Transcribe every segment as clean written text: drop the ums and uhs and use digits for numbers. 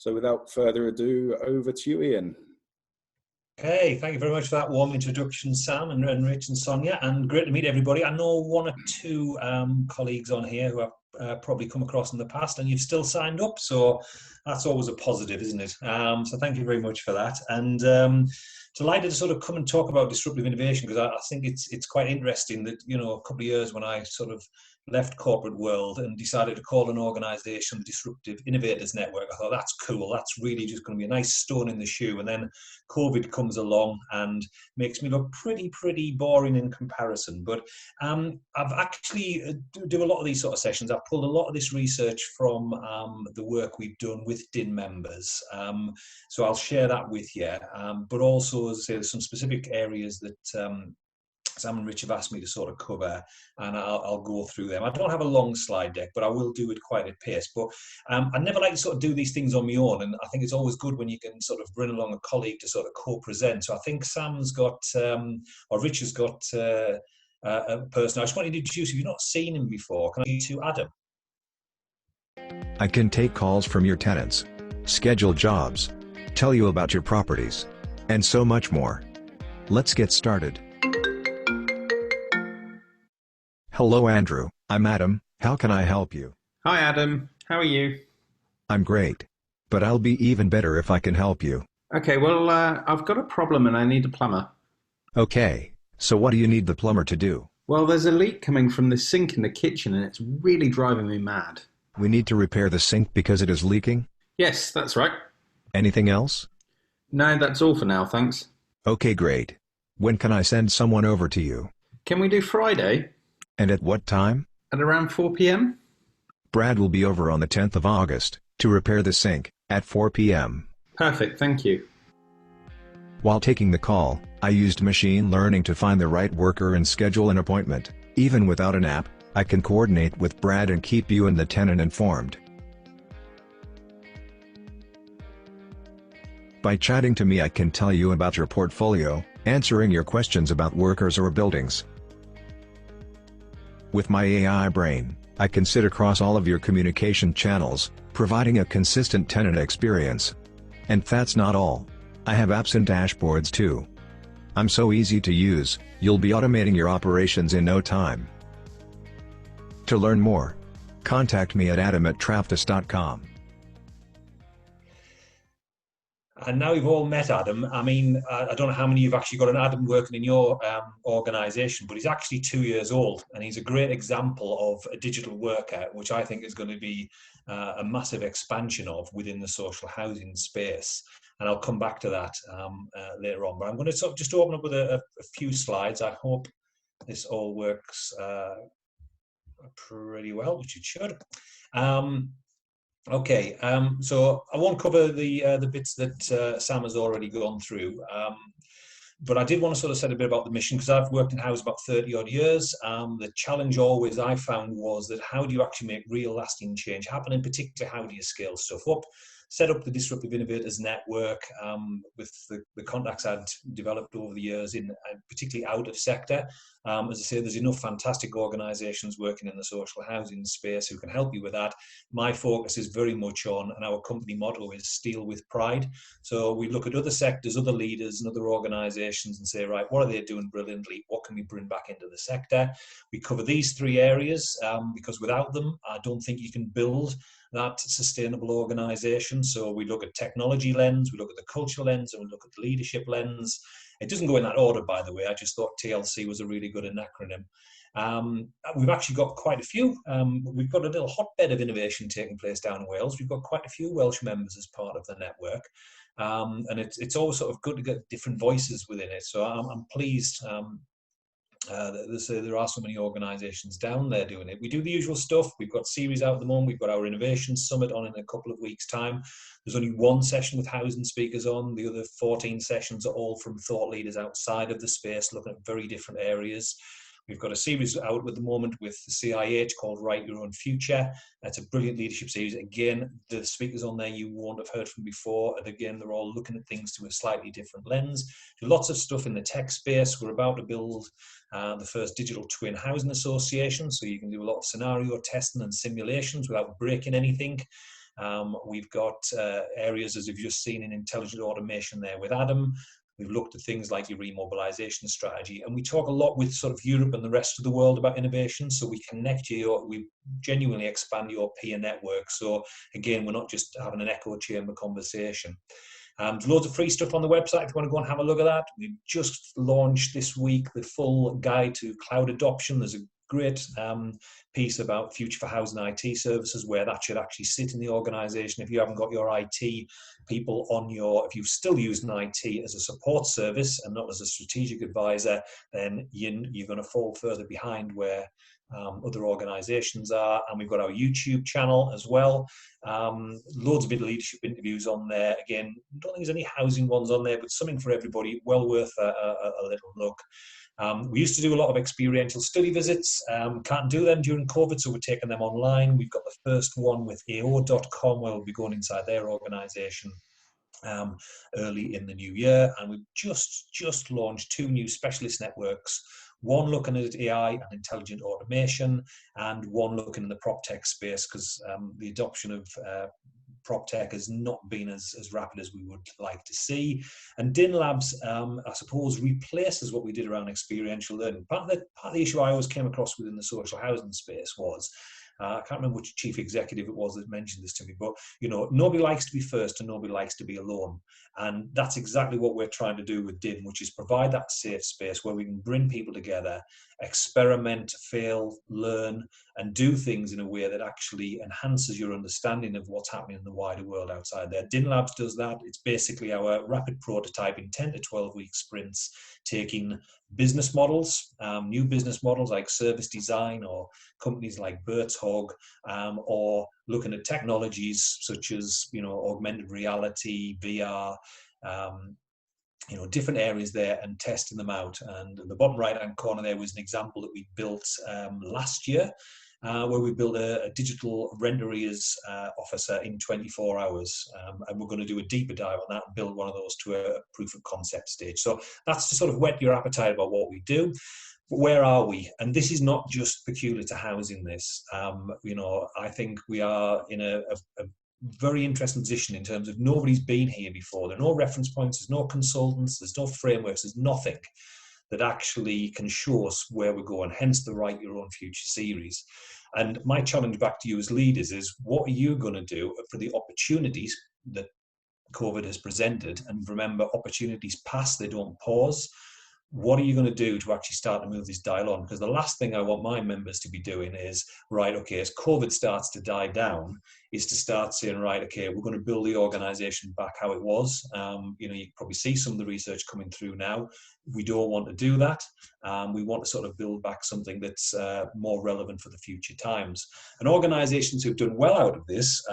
So without further ado, over to you, Ian. Hey, thank you very much for that warm introduction, Sam and Rich and Sonia, and great to meet everybody. I know one or two colleagues on here who I've probably come across in the past, and you've still signed up, so that's always a positive, isn't it? So thank you very much for that, and delighted to sort of come and talk about disruptive innovation, because I think it's quite interesting that, you know, a couple of years when I sort of left corporate world and decided to call an organization the Disruptive Innovators Network, I thought that's cool, that's really just going to be a nice stone in the shoe. And then COVID comes along and makes me look pretty boring in comparison. But I've actually do a lot of these sort of sessions. I've pulled a lot of this research from the work we've done with DIN members. So I'll share that with you. But also, as I say, there's some specific areas that Sam and Rich have asked me to sort of cover, and I'll go through them. I don't have a long slide deck, but I will do it quite at pace. But I never like to sort of do these things on my own, and I think it's always good when you can sort of bring along a colleague to sort of co-present. So I think Sam's got, or Rich has got a person. I just wanted to introduce, if you've not seen him before, can I introduce you to Adam? I can take calls from your tenants, schedule jobs, tell you about your properties, and so much more. Let's get started. Hello Andrew, I'm Adam, how can I help you? Hi Adam, how are you? I'm great. But I'll be even better if I can help you. Okay, well, I've got a problem and I need a plumber. Okay, so what do you need the plumber to do? Well, there's a leak coming from the sink in the kitchen and it's really driving me mad. We need to repair the sink because it is leaking? Yes, that's right. Anything else? No, that's all for now, thanks. Okay, great. When can I send someone over to you? Can we do Friday? And at what time? At around 4 p.m? Brad will be over on the 10th of August to repair the sink at 4 p.m. Perfect, thank you. While taking the call, I used machine learning to find the right worker and schedule an appointment. Even without an app, I can coordinate with Brad and keep you and the tenant informed. By chatting to me, I can tell you about your portfolio, answering your questions about workers or buildings. With my AI brain, I can sit across all of your communication channels, providing a consistent tenant experience. And that's not all. I have apps and dashboards too. I'm so easy to use, you'll be automating your operations in no time. To learn more, contact me at adam@traftis.com. And now we've all met Adam. I mean, I don't know how many you've actually got an Adam working in your organisation, but he's actually 2 years old, and he's a great example of a digital worker, which I think is going to be a massive expansion of within the social housing space. And I'll come back to that later on. But I'm going to sort of just open up with a few slides. I hope this all works pretty well, which it should. Okay, so I won't cover the bits that Sam has already gone through, but I did want to sort of say a bit about the mission, because I've worked in house about 30 odd years. The challenge always I found was that how do you actually make real lasting change happen? In particular, how do you scale stuff up? Set up the Disruptive Innovators Network with the contacts I'd developed over the years, in particularly out of sector. As I say, there's enough fantastic organisations working in the social housing space who can help you with that. My focus is very much on, and our company motto is steal with pride. So we look at other sectors, other leaders and other organisations and say, right, what are they doing brilliantly? What can we bring back into the sector? We cover these three areas because without them, I don't think you can build that sustainable organisation. So we look at technology lens, we look at the culture lens, and we look at the leadership lens. It doesn't go in that order, by the way. I just thought TLC was a really good acronym. We've actually got quite a few. We've got a little hotbed of innovation taking place down in Wales. We've got quite a few Welsh members as part of the network. And it's always sort of good to get different voices within it. So I'm pleased there are so many organisations down there doing it. We do the usual stuff. We've got series out at the moment. We've got our Innovation Summit on in a couple of weeks' time. There's only one session with housing speakers on. The other 14 sessions are all from thought leaders outside of the space, looking at very different areas. We've got a series out at the moment with the CIH called Write Your Own Future. That's a brilliant leadership series. Again, the speakers on there you won't have heard from before. And again, they're all looking at things through a slightly different lens. Lots of stuff in the tech space. We're about to build the first digital twin housing association. So you can do a lot of scenario testing and simulations without breaking anything. We've got areas, as you've just seen, in intelligent automation there with Adam. We've looked at things like your remobilization strategy, and we talk a lot with sort of Europe and the rest of the world about innovation. So we connect you, we genuinely expand your peer network. So again, we're not just having an echo chamber conversation. There's loads of free stuff on the website if you want to go and have a look at that. We've just launched this week the full guide to cloud adoption. There's a great piece about Future for Housing IT services, where that should actually sit in the organization. If you haven't got your IT people on if you've still using IT as a support service and not as a strategic advisor, then you're going to fall further behind where other organizations are. And we've got our YouTube channel as well. Loads of leadership interviews on there. Again, I don't think there's any housing ones on there, but something for everybody, well worth a little look. We used to do a lot of experiential study visits. Can't do them during COVID, so we're taking them online. We've got the first one with AO.com, where we'll be going inside their organization early in the new year. And we've just launched 2 new specialist networks, one looking at AI and intelligent automation, and one looking in the prop tech space, because the adoption of prop tech has not been as rapid as we would like to see. And DIN Labs, I suppose, replaces what we did around experiential learning. Part of the issue I always came across within the social housing space was, I can't remember which chief executive it was that mentioned this to me, but nobody likes to be first and nobody likes to be alone. And that's exactly what we're trying to do with DIN, which is provide that safe space where we can bring people together, experiment, fail, learn, and do things in a way that actually enhances your understanding of what's happening in the wider world outside there. DIN Labs does that. It's basically our rapid prototyping, 10 to 12 week sprints, taking business models, new business models like service design or companies like Bert's Hog, or looking at technologies such as augmented reality, VR, different areas there, and testing them out. And in the bottom right hand corner there was an example that we built last year, where we built a digital rent arrears officer in 24 hours. And we're going to do a deeper dive on that and build one of those to a proof of concept stage. So that's to sort of whet your appetite about what we do. But where are we? And this is not just peculiar to housing this. I think we are in a very interesting position in terms of nobody's been here before. There are no reference points, there's no consultants, there's no frameworks, there's nothing that actually can show us where we're going, hence the Write Your Own Future series. And my challenge back to you as leaders is, what are you going to do for the opportunities that COVID has presented? And remember, opportunities pass, they don't pause. What are you going to do to actually start to move this dial on? Because the last thing I want my members to be doing is, right, okay, as COVID starts to die down, is to start saying, right, okay, we're going to build the organization back how it was. You probably see some of the research coming through now. We don't want to do that. We want to sort of build back something that's more relevant for the future times. And organizations who've done well out of this,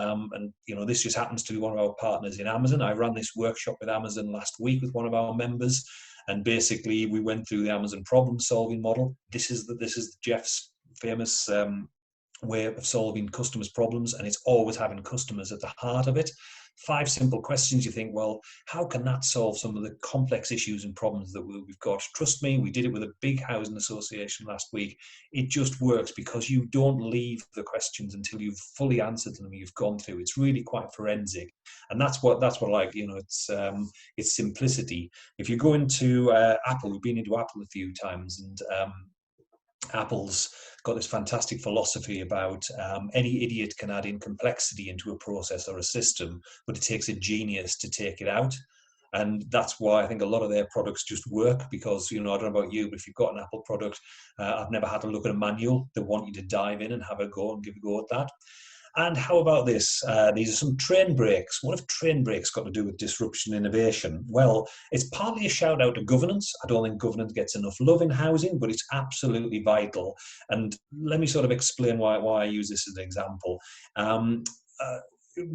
this just happens to be one of our partners in Amazon. I ran this workshop with Amazon last week with one of our members. And basically, we went through the Amazon problem-solving model. This is Jeff's famous way of solving customers' problems, and it's always having customers at the heart of it. 5 simple questions. You think, well, how can that solve some of the complex issues and problems that we've got? Trust me, we did it with a big housing association last week. It just works because you don't leave the questions until you've fully answered them, you've gone through. It's really quite forensic. And that's what I like, it's simplicity. If you go into Apple, we've been into Apple a few times, and Apple's got this fantastic philosophy about any idiot can add in complexity into a process or a system, but it takes a genius to take it out. And that's why I think a lot of their products just work, because, I don't know about you, but if you've got an Apple product, I've never had to look at a manual. They want you to dive in and have a go and give a go at that. And how about this? These are some train breaks. What have train breaks got to do with disruption innovation? Well, it's partly a shout out to governance. I don't think governance gets enough love in housing, but it's absolutely vital. And let me sort of explain why I use this as an example.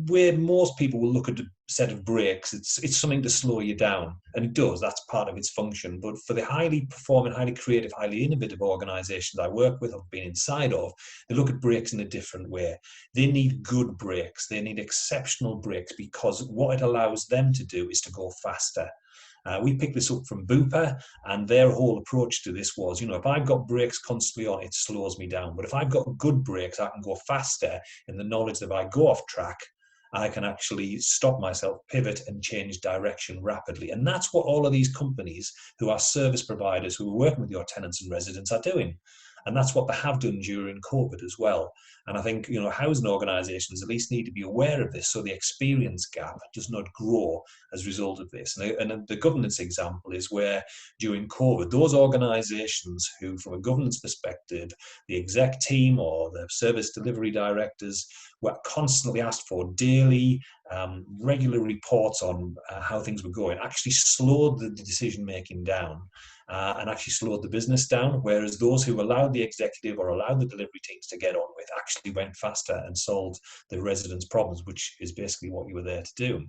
Where most people will look at a set of brakes, it's something to slow you down, and it does. That's part of its function. But for the highly performing, highly creative, highly innovative organizations I work with, I've been inside of, they look at brakes in a different way. They need good brakes. They need exceptional brakes, because what it allows them to do is to go faster. We picked this up from Bupa, and their whole approach to this was, if I've got brakes constantly on, it slows me down. But if I've got good brakes, I can go faster, in the knowledge that if I go off track, I can actually stop myself, pivot and change direction rapidly. And that's what all of these companies who are service providers who are working with your tenants and residents are doing. And that's what they have done during COVID as well. And I think, housing organisations at least need to be aware of this so the experience gap does not grow as a result of this. And the governance example is where during COVID, those organisations who, from a governance perspective, the exec team or the service delivery directors were constantly asked for daily, regular reports on how things were going, actually slowed the decision-making down. And actually slowed the business down, whereas those who allowed the executive or allowed the delivery teams to get on with actually went faster and solved the residents' problems, which is basically what you were there to do.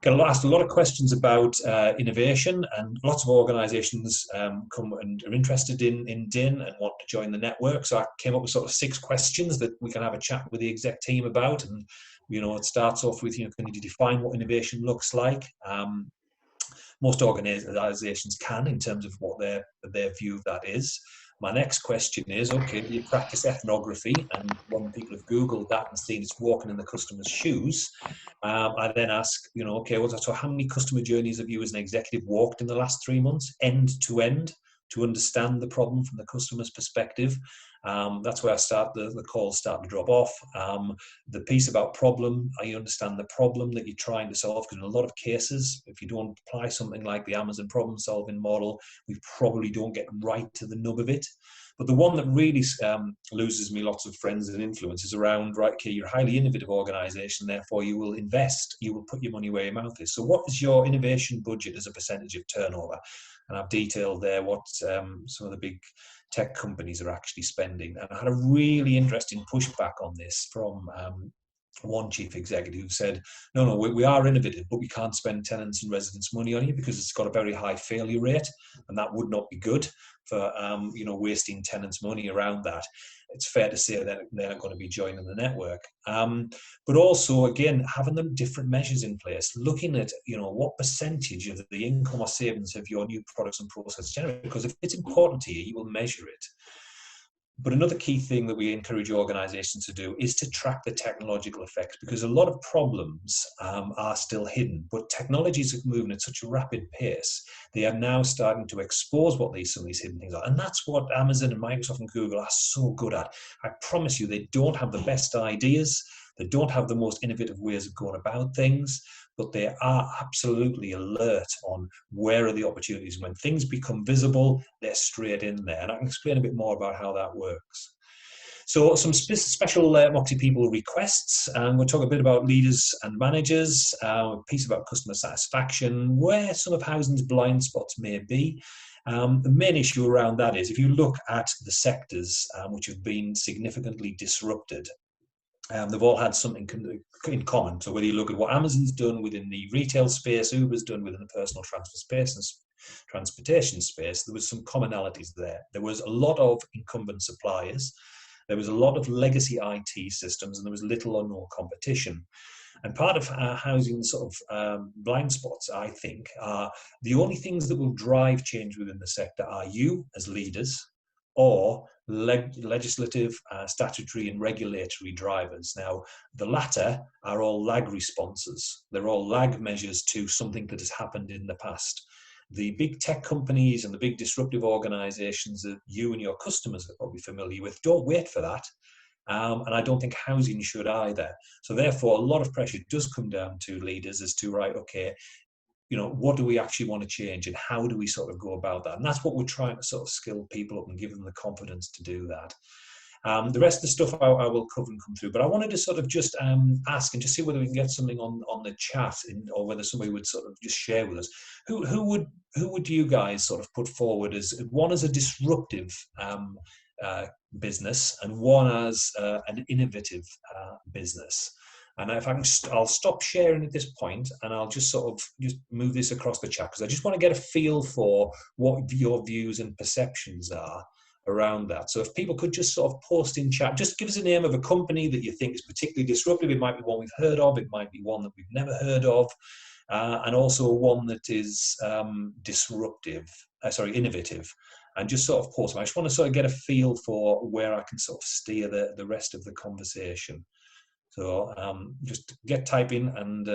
Got asked a lot of questions about innovation, and lots of organisations come and are interested in DIN and want to join the network. So I came up with sort of 6 questions that we can have a chat with the exec team about. And it starts off with, can you define what innovation looks like? Most organisations can, in terms of what their view of that is. My next question is, okay, do you practice ethnography? And when people have Googled that and seen it's walking in the customer's shoes, I then ask, okay, so how many customer journeys have you as an executive walked in the last 3 months, end to end, to understand the problem from the customer's perspective? That's where I start, the calls start to drop off. The piece about problem, you understand the problem that you're trying to solve, because in a lot of cases, if you don't apply something like the Amazon problem solving model, we probably don't get right to the nub of it. But the one that really loses me lots of friends and influence is around, right, okay, you're a highly innovative organisation, therefore you will invest, you will put your money where your mouth is. So what is your innovation budget as a percentage of turnover? And I've detailed there what some of the big tech companies are actually spending. And I had a really interesting pushback on this from one chief executive who said, no, we are innovative, but we can't spend tenants and residents' money on it because it's got a very high failure rate, and that would not be good for wasting tenants' money around that. It's fair to say that they're not going to be joining the network. But also, again, having them different measures in place, looking at, what percentage of the income or savings of your new products and processes generate, because if it's important to you, you will measure it. But another key thing that we encourage organisations to do is to track the technological effects, because a lot of problems are still hidden. But technologies are moving at such a rapid pace, they are now starting to expose what some of these hidden things are. And that's what Amazon and Microsoft and Google are so good at. I promise you, they don't have the best ideas, they don't have the most innovative ways of going about things, but they are absolutely alert on where are the opportunities. When things become visible, they're straight in there. And I can explain a bit more about how that works. So some special Moxie people requests. We'll talk a bit about leaders and managers, a piece about customer satisfaction, where some of housing's blind spots may be. The main issue around that is if you look at the sectors which have been significantly disrupted, they've all had something in common. So whether you look at what Amazon's done within the retail space, Uber's done within the personal transportation space, there was some commonalities there. There was a lot of incumbent suppliers, there was a lot of legacy IT systems, and there was little or no competition. And part of housing sort of blind spots, I think, are the only things that will drive change within the sector are you as leaders, or legislative, statutory and regulatory drivers. Now, the latter are all lag responses. They're all lag measures to something that has happened in the past. The big tech companies and the big disruptive organizations that you and your customers are probably familiar with don't wait for that. And I don't think housing should either. So therefore, a lot of pressure does come down to leaders as to, right, okay, what do we actually want to change and how do we sort of go about that? And that's what we're trying to sort of skill people up and give them the confidence to do that. The rest of the stuff I will cover and come through, but I wanted to sort of just ask and just see whether we can get something on the chat or whether somebody would sort of just share with us. Who would you guys sort of put forward as one as a disruptive business and one as an innovative business? And if I'll stop sharing at this point, and I'll just sort of just move this across the chat, because I just want to get a feel for what your views and perceptions are around that. So if people could just sort of post in chat, just give us a name of a company that you think is particularly disruptive. It might be one we've heard of, it might be one that we've never heard of, and also one that is innovative. And just sort of post them. I just want to sort of get a feel for where I can sort of steer the rest of the conversation. So just get typing and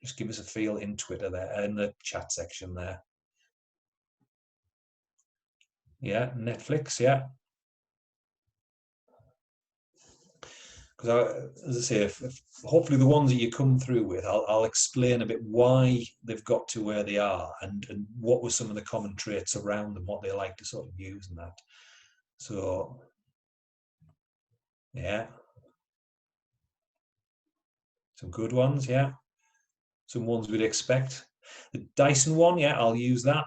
just give us a feel in Twitter there, in the chat section there. Yeah, Netflix, yeah. Because as I say, if hopefully the ones that you come through with, I'll explain a bit why they've got to where they are and what were some of the common traits around them, what they like to sort of use and that. So, yeah. Some good ones, yeah. Some ones we'd expect. The Dyson one, yeah, I'll use that.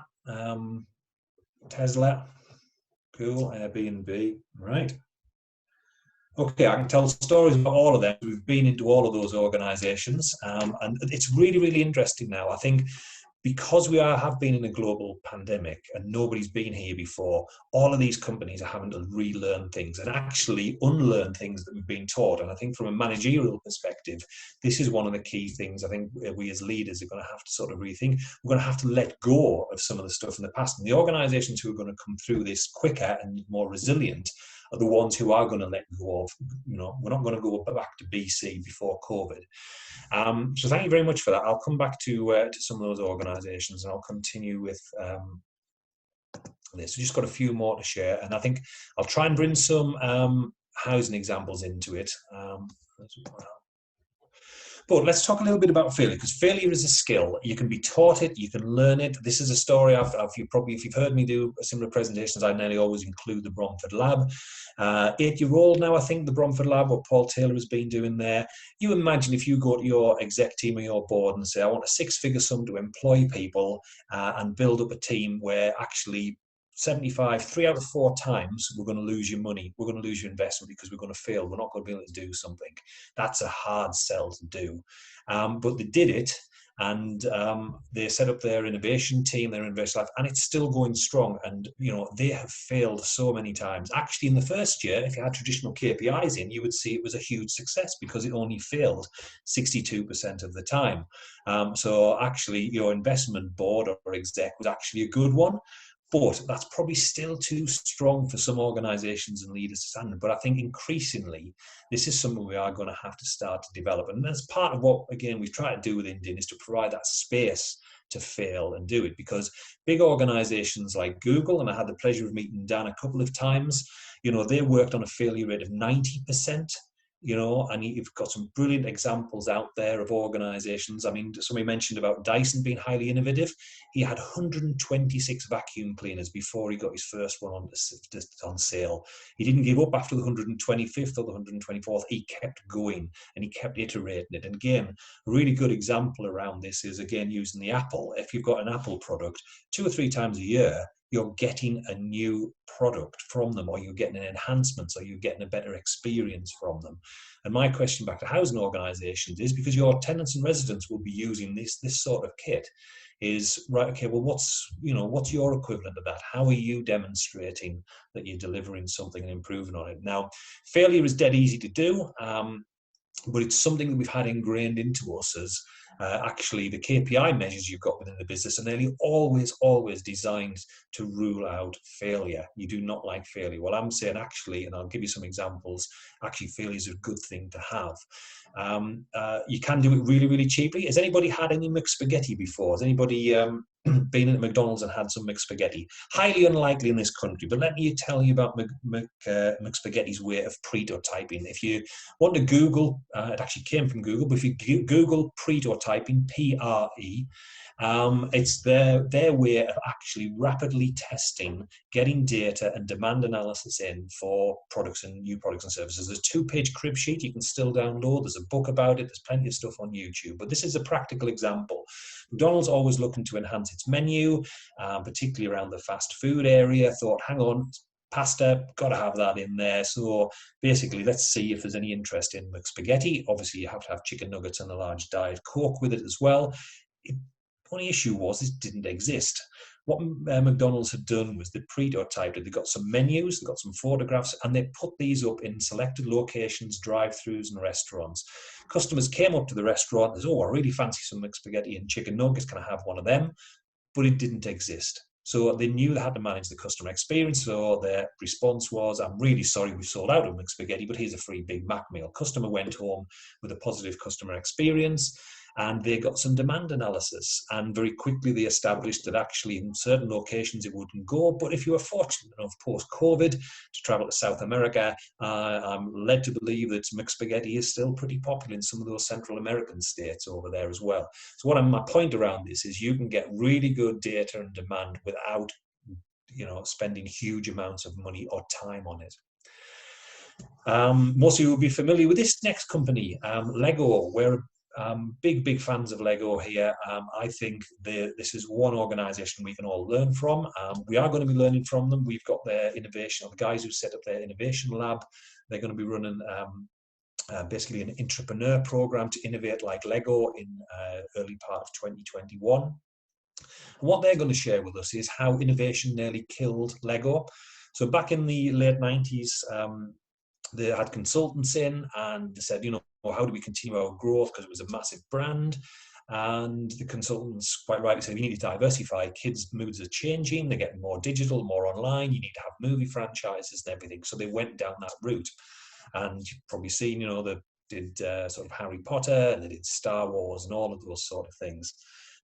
Tesla, cool. Airbnb, right. Okay, I can tell stories about all of them. We've been into all of those organizations, and it's really, really interesting now. I think because we have been in a global pandemic and nobody's been here before, all of these companies are having to relearn things and actually unlearn things that we've been taught. And I think from a managerial perspective, this is one of the key things I think we as leaders are going to have to sort of rethink. We're going to have to let go of some of the stuff in the past. And the organizations who are going to come through this quicker and more resilient are the ones who are going to let go of, we're not going to go back to BC before COVID. So thank you very much for that. I'll come back to some of those organisations and I'll continue with this. We've just got a few more to share, and I think I'll try and bring some housing examples into it. But let's talk a little bit about failure, because failure is a skill. You can be taught it, you can learn it. This is a story if you've heard me do similar presentations, I nearly always include the Bromford Lab. 8-year-old now, I think, the Bromford Lab, what Paul Taylor has been doing there. You imagine if you go to your exec team or your board and say, I want a 6-figure sum to employ people and build up a team where actually 3 out of 4 times we're going to lose your money, we're going to lose your investment because we're going to fail, we're not going to be able to do something. That's a hard sell to do. But they did it, and they set up their innovation team, their innovation lab, and it's still going strong. And they have failed so many times. Actually, in the first year, if you had traditional KPIs in, you would see it was a huge success because it only failed 62% of the time. So actually, your investment board or exec was actually a good one. But that's probably still too strong for some organizations and leaders to stand. But I think increasingly, this is something we are going to have to start to develop. And that's part of what, again, we've tried to do with Indian, is to provide that space to fail and do it. Because big organizations like Google, and I had the pleasure of meeting Dan a couple of times, they worked on a failure rate of 90%. And you've got some brilliant examples out there of organizations. I mean, somebody mentioned about Dyson being highly innovative. He had 126 vacuum cleaners before he got his first one on sale. He didn't give up after the 125th or the 124th. He kept going and he kept iterating it. And again, a really good example around this is, again, using the Apple. If you've got an Apple product, 2 or 3 times a year, you're getting a new product from them, or you're getting an enhancement, or you're getting a better experience from them. And my question back to housing organizations is, because your tenants and residents will be using this sort of kit, is right, okay, well, what's your equivalent of that? How are you demonstrating that you're delivering something and improving on it? Now, failure is dead easy to do, but it's something that we've had ingrained into us as actually the KPI measures you've got within the business are nearly always designed to rule out failure. You do not like failure. Well, I'm saying actually, and I'll give you some examples, actually failure is a good thing to have. You can do it really, really cheaply. Has anybody had any McSpaghetti before? Has anybody been at McDonald's and had some McSpaghetti? Highly unlikely in this country, but let me tell you about McSpaghetti's way of prototyping. If you want to Google, it actually came from Google, but if you Google prototyping, P-R-E, it's their way of actually rapidly testing, getting data and demand analysis in for products and new products and services. There's a 2-page crib sheet you can still download. There's a book about it. There's plenty of stuff on YouTube. But this is a practical example. McDonald's always looking to enhance its menu, particularly around the fast food area. Thought, hang on, pasta, got to have that in there. So basically, let's see if there's any interest in McSpaghetti. Obviously, you have to have chicken nuggets and a large Diet Coke with it as well. The only issue was it didn't exist. What McDonald's had done was they prototyped it. They got some menus, they got some photographs, and they put these up in selected locations, drive-thrus and restaurants. Customers came up to the restaurant and said, oh, I really fancy some McSpaghetti and chicken nuggets. Can I have one of them? But it didn't exist. So they knew they had to manage the customer experience. So their response was, I'm really sorry we sold out of McSpaghetti, but here's a free Big Mac meal. Customer went home with a positive customer experience, and they got some demand analysis. And very quickly they established that actually in certain locations it wouldn't go. But if you were fortunate enough post-COVID to travel to South America, I'm led to believe that McSpaghetti is still pretty popular in some of those Central American states over there as well. So my point around this is you can get really good data and demand without, spending huge amounts of money or time on it. Most of you will be familiar with this next company, Lego. We're big fans of Lego here. I think this is one organization we can all learn from. We are going to be learning from them. We've got their innovation, or the guys who set up their innovation lab. They're going to be running basically an entrepreneur program to innovate like Lego in early part of 2021. And what they're going to share with us is how innovation nearly killed Lego. So back in the late 90s, they had consultants in and they said, how do we continue our growth? Because it was a massive brand. And the consultants quite rightly said, we need to diversify. Kids' moods are changing. They're getting more digital, more online. You need to have movie franchises and everything. So they went down that route. And you've probably seen, they did sort of Harry Potter and they did Star Wars and all of those sort of things.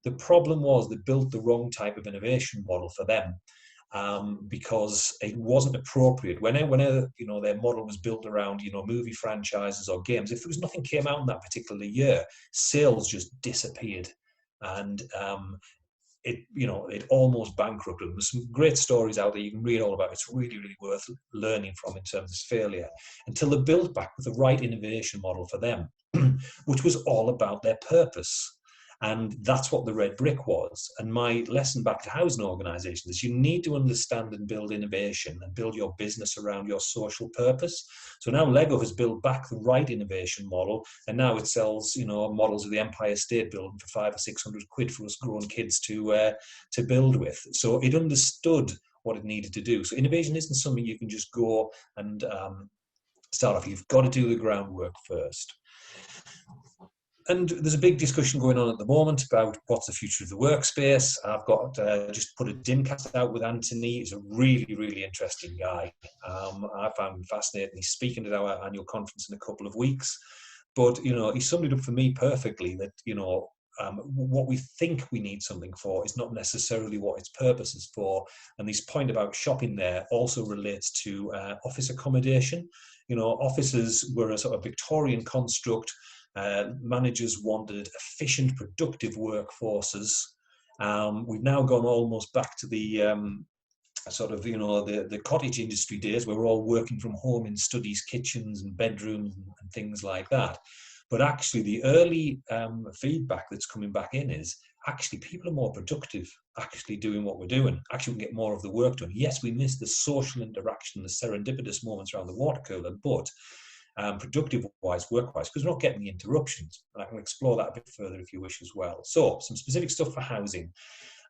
The problem was they built the wrong type of innovation model for them. Because it wasn't appropriate. Whenever their model was built around movie franchises or games, if there was nothing came out in that particular year, sales just disappeared, and it almost bankrupted. There's some great stories out there you can read all about. It's really worth learning from in terms of failure, until they built back with the right innovation model for them, which was all about their purpose. And that's what the red brick was. And my lesson back to housing organizations is you need to understand and build innovation and build your business around your social purpose. So now Lego has built back the right innovation model, and now it sells, models of the Empire State Building for 500 or 600 quid for us grown kids to build with. So it understood what it needed to do. So innovation isn't something you can just go and start off. You've got to do the groundwork first. And there's a big discussion going on at the moment about what's the future of the workspace. I've got just put a dimcast out with Anthony. He's a really interesting guy. I found him fascinating. He's speaking at our annual conference in a couple of weeks. But, he summed it up for me perfectly that, what we think we need something for is not necessarily what its purpose is for. And this point about shopping there also relates to office accommodation. Offices were a sort of Victorian construct. Managers wanted efficient, productive workforces. We've now gone almost back to the the cottage industry days where we're all working from home in studies, kitchens and bedrooms and things like that. But actually the early feedback that's coming back in is actually people are more productive actually doing what we're doing. Actually we can get more of the work done. Yes, we miss the social interaction, the serendipitous moments around the water cooler, but productive-wise, work-wise, because we're not getting the interruptions. And I can explore that a bit further if you wish as well. So, some specific stuff for housing.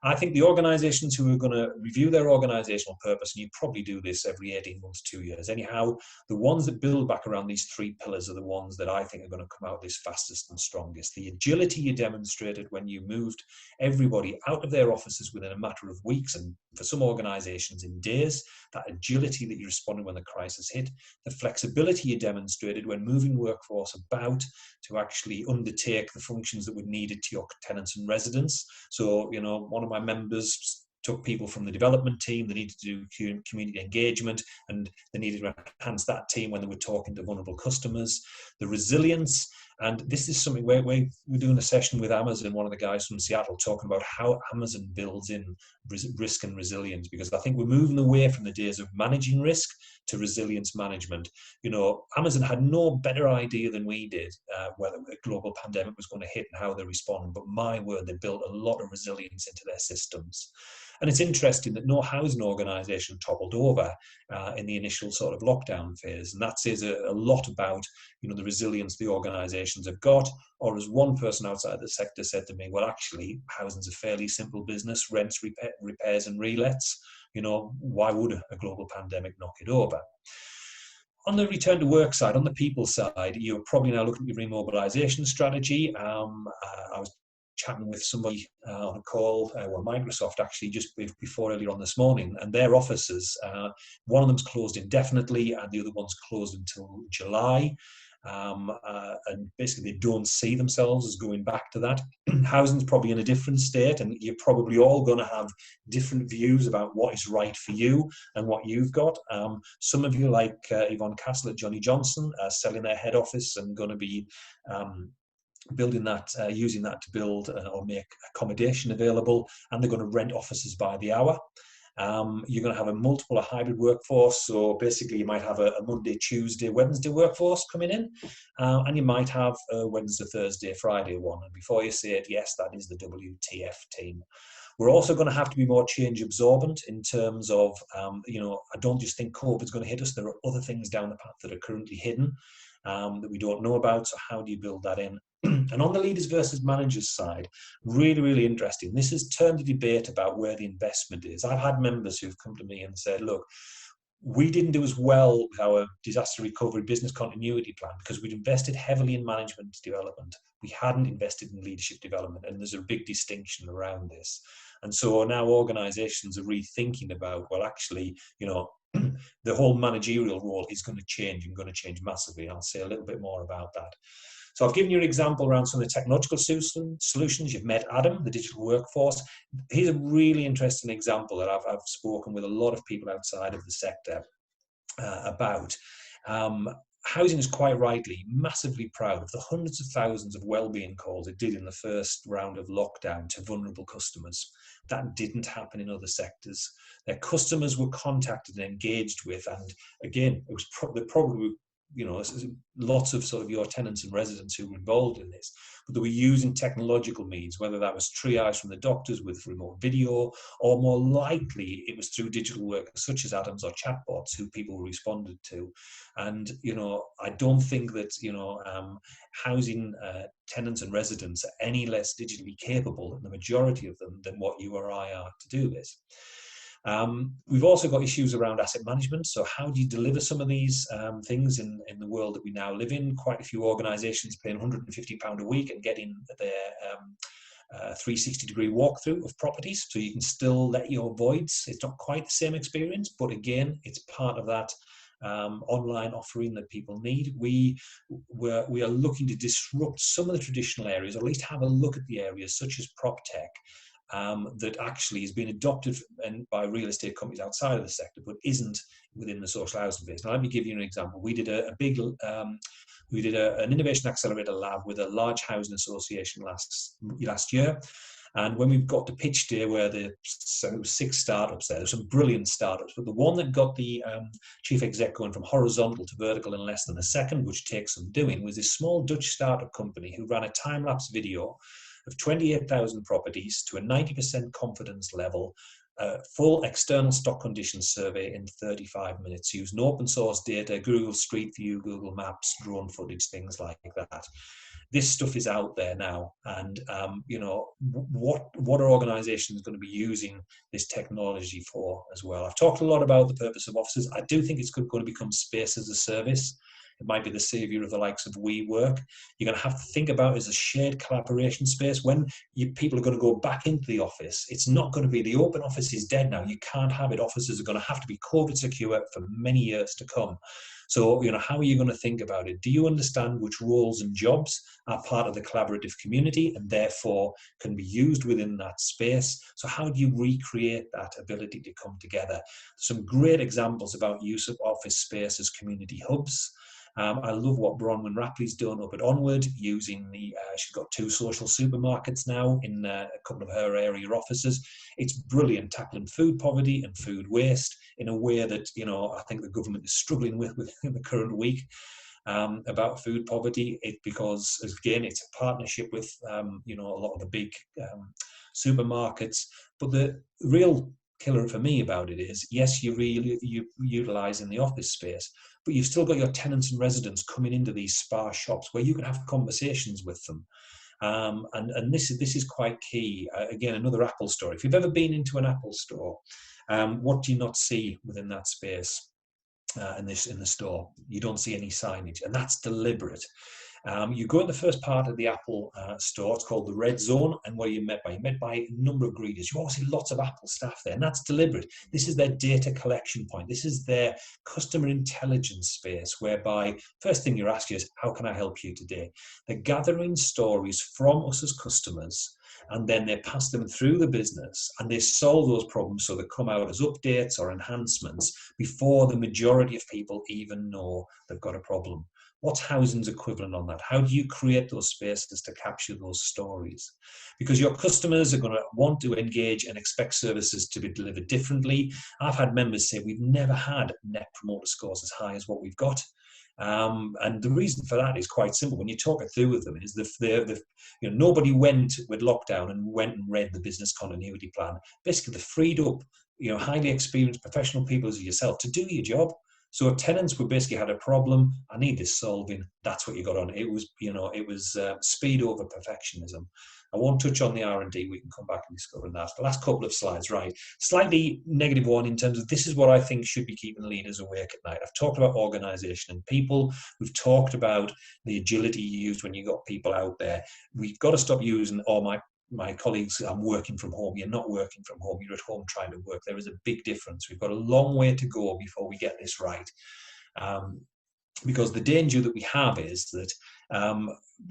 I think the organisations who are going to review their organisational purpose, and you probably do this every 18 months, 2 years. Anyhow, the ones that build back around these three pillars are the ones that I think are going to come out this fastest and strongest. The agility you demonstrated when you moved everybody out of their offices within a matter of weeks, and for some organisations in days, that agility that you responded when the crisis hit, the flexibility you demonstrated when moving workforce about to actually undertake the functions that were needed to your tenants and residents. So, one of my members took people from the development team, they needed to do community engagement, and they needed to enhance that team when they were talking to vulnerable customers. The resilience, and this is something we're doing a session with Amazon, one of the guys from Seattle, talking about how Amazon builds in risk and resilience, because I think we're moving away from the days of managing risk to resilience management. Amazon had no better idea than we did whether a global pandemic was going to hit and how they respond, but my word, they built a lot of resilience into their systems. And it's interesting that no housing organisation toppled over in the initial sort of lockdown phase. And that says a lot about, the resilience the organisations have got. Or as one person outside the sector said to me, well, actually, housing's a fairly simple business, rents, repairs and relets. Why would a global pandemic knock it over? On the return to work side, on the people side, you're probably now looking at your remobilisation strategy. I was chatting with somebody on a call, Microsoft actually, just before earlier on this morning, and their offices, one of them's closed indefinitely and the other one's closed until July. And basically they don't see themselves as going back to that. Housing's probably in a different state, and you're probably all going to have different views about what is right for you and what you've got. Some of you, like Yvonne Castle at Johnny Johnson, are selling their head office and going to be building that, using that to build or make accommodation available, and they're going to rent offices by the hour. You're going to have a hybrid workforce, so basically you might have a Monday, Tuesday, Wednesday workforce coming in, and you might have a Wednesday, Thursday, Friday one, and before you say it, yes, that is the WTF team. We're also going to have to be more change absorbent in terms of, I don't just think COVID's going to hit us. There are other things down the path that are currently hidden that we don't know about, so how do you build that in? And on the leaders versus managers side, really, really interesting. This has turned a debate about where the investment is. I've had members who've come to me and said, look, we didn't do as well with our disaster recovery business continuity plan because we'd invested heavily in management development. We hadn't invested in leadership development, and there's a big distinction around this. And so now organizations are rethinking about, well, actually, the whole managerial role is going to change and going to change massively. I'll say a little bit more about that. So I've given you an example around some of the technological solutions. You've met Adam, the digital workforce. Here's a really interesting example that I've spoken with a lot of people outside of the sector about. Housing is quite rightly massively proud of the hundreds of thousands of wellbeing calls it did in the first round of lockdown to vulnerable customers. That didn't happen in other sectors. Their customers were contacted and engaged with, and again, it was probably lots of sort of your tenants and residents who were involved in this, but they were using technological means, whether that was triage from the doctors with remote video, or more likely it was through digital work such as Adams or chatbots who people responded to. And, I don't think that, housing tenants and residents are any less digitally capable than the majority of them than what you or I are to do this. We've also got issues around asset management. So how do you deliver some of these things in the world that we now live in? Quite a few organisations paying £150 a week and getting their 360-degree walkthrough of properties. So you can still let your voids. It's not quite the same experience, but again, it's part of that online offering that people need. We are looking to disrupt some of the traditional areas, or at least have a look at the areas such as prop tech, that actually has been adopted by real estate companies outside of the sector, but isn't within the social housing space. Now, let me give you an example. We did an innovation accelerator lab with a large housing association last year. And when we've got to pitch day, where there were 6 startups there, there's some brilliant startups, but the one that got the chief exec going from horizontal to vertical in less than a second, which takes some doing, was this small Dutch startup company who ran a time-lapse video of 28,000 properties to a 90% confidence level, full external stock conditions survey in 35 minutes, using open source data, Google Street View, Google Maps, drone footage, things like that. This stuff is out there now, and what are organizations going to be using this technology for as well? I've talked a lot about the purpose of offices. I do think it's going to become space as a service. It might be the savior of the likes of WeWork. You're going to have to think about it as a shared collaboration space. When people are going to go back into the office, it's not going to be the open office is dead now. You can't have it. Offices are going to have to be COVID secure for many years to come. So, how are you going to think about it? Do you understand which roles and jobs are part of the collaborative community and therefore can be used within that space? So how do you recreate that ability to come together? Some great examples about use of office space as community hubs. I love what Bronwyn Rapley's done up at Onward, using she's got 2 social supermarkets now in a couple of her area offices. It's brilliant, tackling food poverty and food waste in a way that, I think the government is struggling with in the current week about food poverty. Because, again, it's a partnership with, a lot of the big supermarkets. But the real killer for me about it is, yes, you're utilising the office space, but you've still got your tenants and residents coming into these sparse shops where you can have conversations with them. And this is quite key. Again, another Apple story. If you've ever been into an Apple store, what do you not see within that space in the store? You don't see any signage, and that's deliberate. You go in the first part of the Apple store, it's called the Red Zone, and what are you met by? You're met by a number of greeters. You always see lots of Apple staff there, and that's deliberate. This is their data collection point. This is their customer intelligence space, whereby first thing you're asked is, how can I help you today? They're gathering stories from us as customers, and then they pass them through the business, and they solve those problems so they come out as updates or enhancements before the majority of people even know they've got a problem. What's housing's equivalent on that? How do you create those spaces to capture those stories? Because your customers are going to want to engage and expect services to be delivered differently. I've had members say we've never had net promoter scores as high as what we've got. And the reason for that is quite simple. When you talk it through with them, is nobody went with lockdown and went and read the business continuity plan. Basically, they freed up highly experienced professional people as yourself to do your job. So tenants were basically had a problem. I need this solving. That's what you got on. It was speed over perfectionism. I won't touch on the R&D. We can come back and discover that. The last couple of slides, right? Slightly negative one in terms of this is what I think should be keeping leaders awake at night. I've talked about organisation and people. We've talked about the agility you used when you got people out there. We've got to stop using my colleagues, I'm working from home. You're not working from home. You're at home trying to work. There is a big difference. We've got a long way to go before we get this right. Because the danger that we have is that,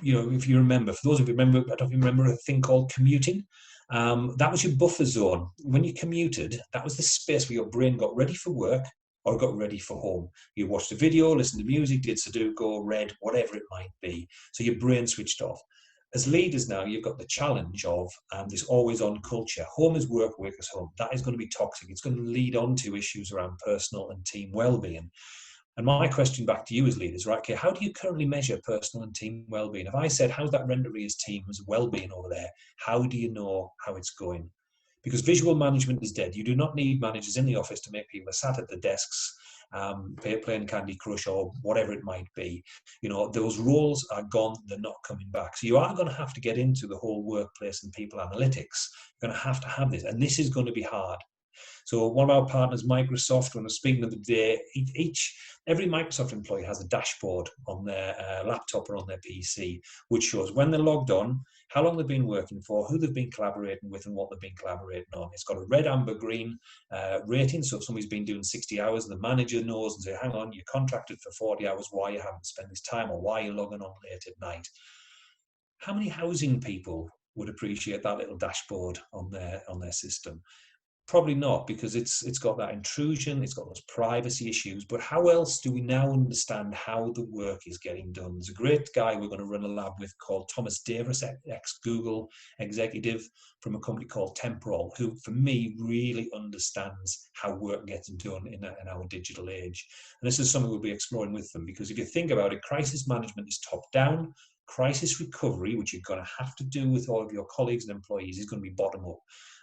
if you remember, for those of you remember, I don't know if you remember a thing called commuting. That was your buffer zone. When you commuted, that was the space where your brain got ready for work or got ready for home. You watched a video, listened to music, did Sudoku, read, whatever it might be. So your brain switched off. As leaders now, you've got the challenge of this always-on culture. Home is work, work is home. That is going to be toxic. It's going to lead on to issues around personal and team well-being. And my question back to you as leaders, right? Okay, how do you currently measure personal and team well-being? If I said, how's that Renderea's team's well-being over there? How do you know how it's going? Because visual management is dead. You do not need managers in the office to make people sat at the desks playing Candy Crush or whatever it might be. Those roles are gone. They're not coming back. So you are going to have to get into the whole workplace and people analytics. You're going to have this. And this is going to be hard. So one of our partners, Microsoft, when I was speaking the other day, every Microsoft employee has a dashboard on their laptop or on their PC, which shows when they're logged on, how long they've been working for, who they've been collaborating with, and what they've been collaborating on. It's got a red, amber, green rating. So if somebody's been doing 60 hours, the manager knows and say, hang on, you're contracted for 40 hours, why you haven't spent this time, or why you're logging on late at night. How many housing people would appreciate that little dashboard on their system? Probably not, because it's got that intrusion, it's got those privacy issues. But how else do we now understand how the work is getting done? There's a great guy we're going to run a lab with called Thomas Davis, ex-Google executive from a company called Temporal, who for me really understands how work gets done in our digital age. And this is something we'll be exploring with them, because if you think about it, crisis management is top down. Crisis recovery, which you're going to have to do with all of your colleagues and employees, is going to be bottom up.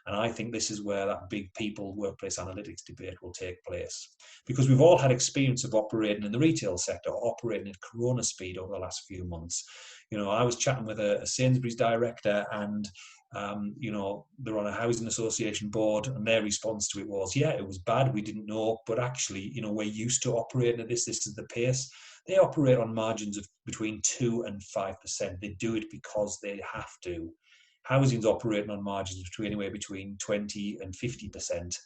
And I think this is where that big people workplace analytics debate will take place. Because we've all had experience of operating in the retail sector, or operating at corona speed over the last few months. I was chatting with a Sainsbury's director, and they're on a housing association board, and their response to it was, yeah, it was bad, we didn't know, but actually, we're used to operating at this is the pace. They operate on margins of between 2 and 5%. They do it because they have to. Housing's operating on margins anywhere between 20 and 50%.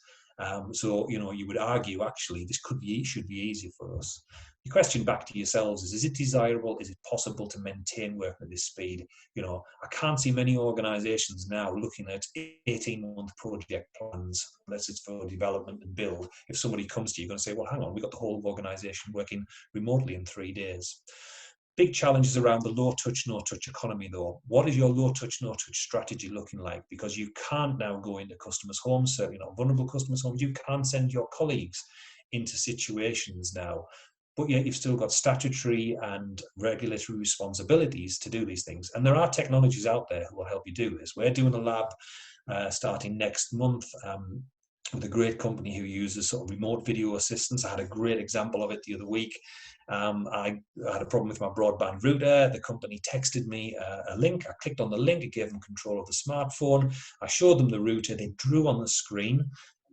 So, you would argue, actually, this should be easy for us. The question back to yourselves is it desirable? Is it possible to maintain work at this speed? I can't see many organizations now looking at 18-month project plans, unless it's for development and build. If somebody comes to you, you're going to say, well, hang on, we've got the whole organization working remotely in 3 days. Big challenges around the low touch, no touch economy though. What is your low touch, no touch strategy looking like? Because you can't now go into customers' homes, certainly not vulnerable customers' homes. You can't send your colleagues into situations now, but yet you've still got statutory and regulatory responsibilities to do these things. And there are technologies out there who will help you do this. We're doing a lab starting next month with a great company who uses sort of remote video assistance. I had a great example of it the other week. I had a problem with my broadband router. The company texted me a link. I clicked on the link. It gave them control of the smartphone. I showed them the router. They drew on the screen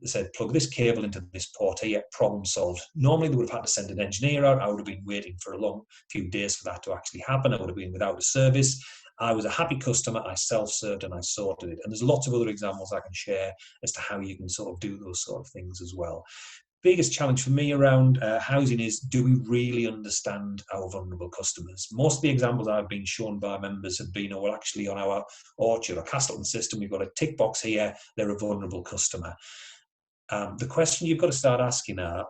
said, plug this cable into this port here, problem solved. Normally they would have had to send an engineer out. I would have been waiting for a long few days for that to actually happen. I would have been without a service. I was a happy customer. I self-served and I sorted it. And there's lots of other examples I can share as to how you can sort of do those sort of things as well. Biggest challenge for me around housing is, do we really understand our vulnerable customers? Most of the examples I've been shown by members have been, well, actually on our Orchard or Castleton system, we've got a tick box here, they're a vulnerable customer. The question you've got to start asking are,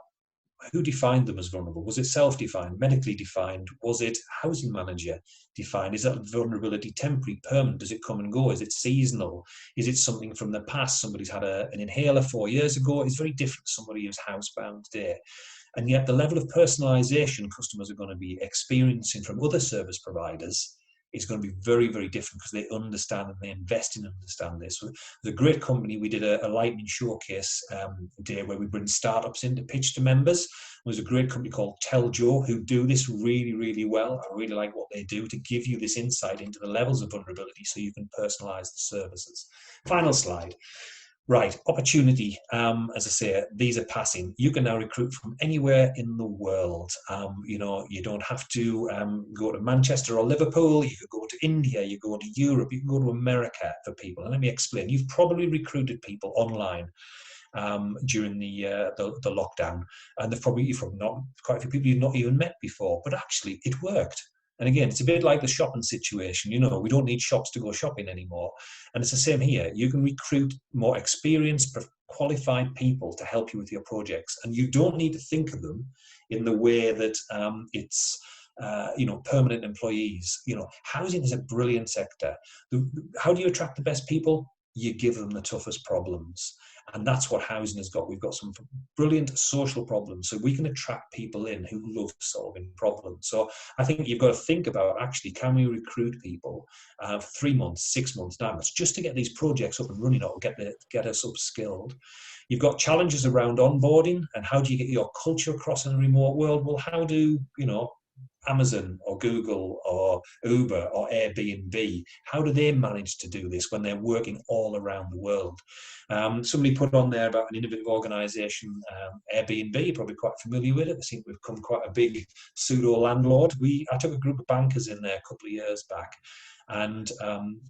who defined them as vulnerable? Was it self-defined, medically defined? Was it housing manager defined? Is that vulnerability temporary, permanent? Does it come and go? Is it seasonal? Is it something from the past? Somebody's had an inhaler 4 years ago. It's very different to somebody who's housebound today. And yet the level of personalisation customers are going to be experiencing from other service providers is going to be very, very different, because they understand and they invest in understand this. So the great company, we did a lightning showcase day where we bring startups in to pitch to members. There's a great company called Tell Joe who do this really, really well. I really like what they do to give you this insight into the levels of vulnerability so you can personalize the services. Final slide. Right, opportunity. As I say, these are passing. You can now recruit from anywhere in the world. You know, you don't have to go to Manchester or Liverpool. You could go to India, you go to Europe, you can go to America for people. And let me explain. You've probably recruited people online during the lockdown, and you've probably not quite a few people you've not even met before, but actually it worked. And again, it's a bit like the shopping situation. You know, we don't need shops to go shopping anymore. And it's the same here. You can recruit more experienced, qualified people to help you with your projects. And you don't need to think of them in the way that it's, you know, permanent employees. You know, housing is a brilliant sector. How do you attract the best people? You give them the toughest problems. And that's what housing has got. We've got some brilliant social problems, so we can attract people in who love solving problems. So I think you've got to think about, actually, can we recruit people 3 months, 6 months, 9 months, just to get these projects up and running, or get us upskilled. You've got challenges around onboarding, and how do you get your culture across in a remote world? Well, how do, you know, Amazon or Google or Uber or Airbnb, how do they manage to do this when they're working all around the world? Somebody put on there about an innovative organisation, Airbnb, you're probably quite familiar with it. They seem to have become quite a big pseudo landlord. I took a group of bankers in there a couple of years back, and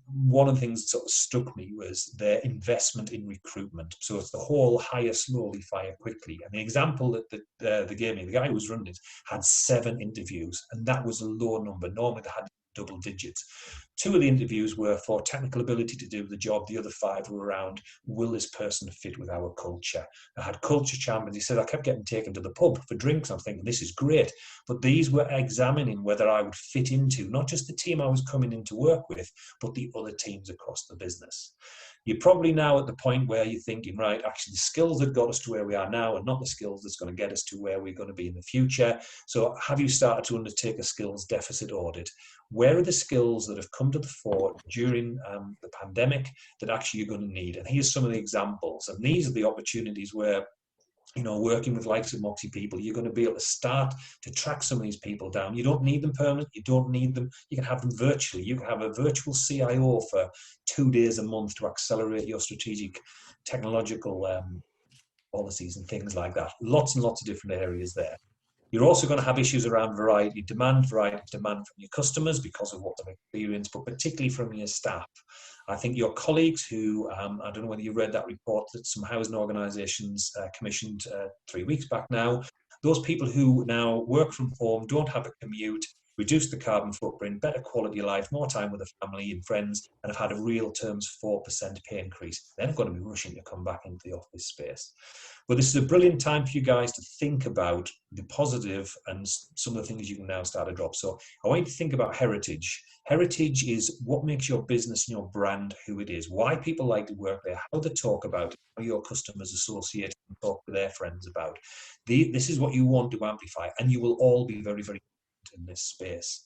one of the things that sort of struck me was their investment in recruitment. So it's the whole hire slowly, fire quickly. And the example that they gave me, the guy who was running it had 7 interviews, and that was a low number. Normally they had double digits. 2 of the interviews were for technical ability to do the job. The other 5 were around, will this person fit with our culture? I had culture champions. He said, I kept getting taken to the pub for drinks. I'm thinking, this is great. But these were examining whether I would fit into not just the team I was coming in to work with, but the other teams across the business. You're probably now at the point where you're thinking, right, actually the skills that got us to where we are now are not the skills that's going to get us to where we're going to be in the future. So have you started to undertake a skills deficit audit? Where are the skills that have come to the fore during the pandemic that actually you're going to need? And here's some of the examples. And these are the opportunities where, you know, working with likes of Moxie people, you're going to be able to start to track some of these people down. You don't need them permanent. You don't need them. You can have them virtually. You can have a virtual CIO for 2 days a month to accelerate your strategic technological policies and things like that. Lots and lots of different areas there. You're also going to have issues around variety of demand from your customers because of what they've experienced, but particularly from your staff. I think your colleagues who, I don't know whether you read that report that some housing organisations commissioned 3 weeks back now, those people who now work from home, don't have a commute, reduce the carbon footprint, better quality of life, more time with the family and friends, and have had a real terms 4% pay increase, they're not going to be rushing to come back into the office space. But this is a brilliant time for you guys to think about the positive and some of the things you can now start to drop. So I want you to think about heritage. Heritage is what makes your business and your brand who it is, why people like to work there, how they talk about it, how your customers associate and talk to their friends about. This is what you want to amplify, and you will all be very, very in this space.